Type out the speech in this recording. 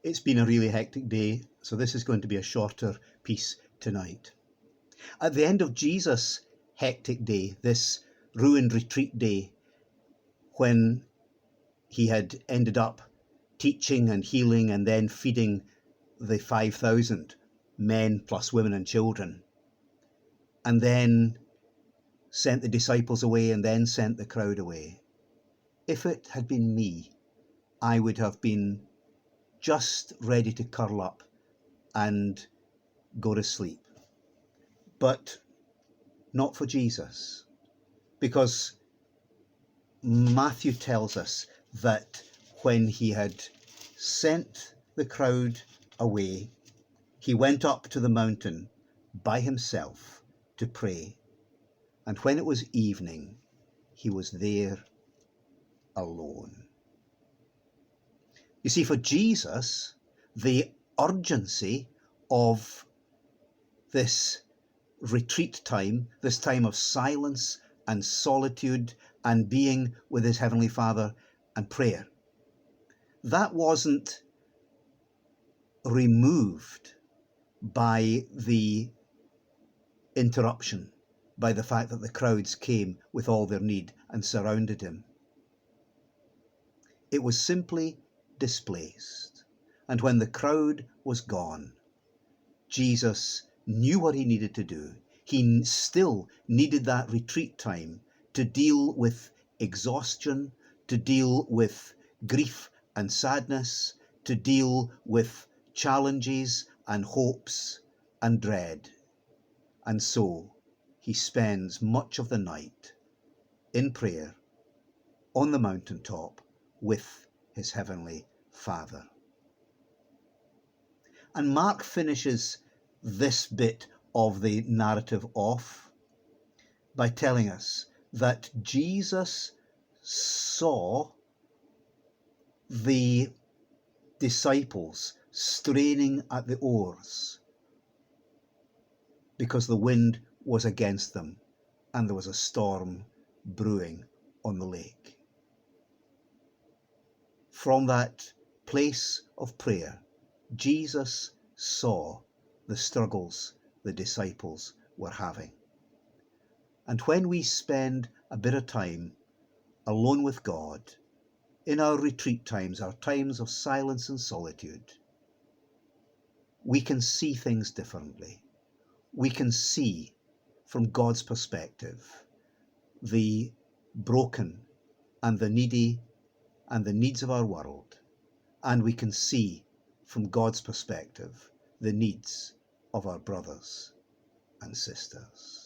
It's been a really hectic day, so this is going to be a shorter piece tonight. At the end of Jesus' hectic day, this ruined retreat day, when he had ended up teaching and healing and then feeding the 5,000 men plus women and children, and then sent the disciples away and then sent the crowd away. If it had been me, I would have been just ready to curl up and go to sleep. But not for Jesus, because Matthew tells us that when he had sent the crowd away, he went up to the mountain by himself to pray. And when it was evening, he was there alone. You see, for Jesus, the urgency of this retreat time, this time of silence and solitude and being with his Heavenly Father and prayer, that wasn't removed by the interruption, by the fact that the crowds came with all their need and surrounded him. It was simply displaced. And when the crowd was gone, Jesus knew what he needed to do. He still needed that retreat time to deal with exhaustion, to deal with grief and sadness, to deal with challenges and hopes and dread. And so he spends much of the night in prayer on the mountaintop with his Heavenly Father. And Mark finishes this bit of the narrative off by telling us that Jesus saw the disciples straining at the oars because the wind was against them and there was a storm brewing on the lake. From that place of prayer, Jesus saw the struggles the disciples were having. And when we spend a bit of time alone with God, in our retreat times, our times of silence and solitude, we can see things differently. We can see from God's perspective the broken and the needy and the needs of our world, and we can see from God's perspective the needs of our brothers and sisters.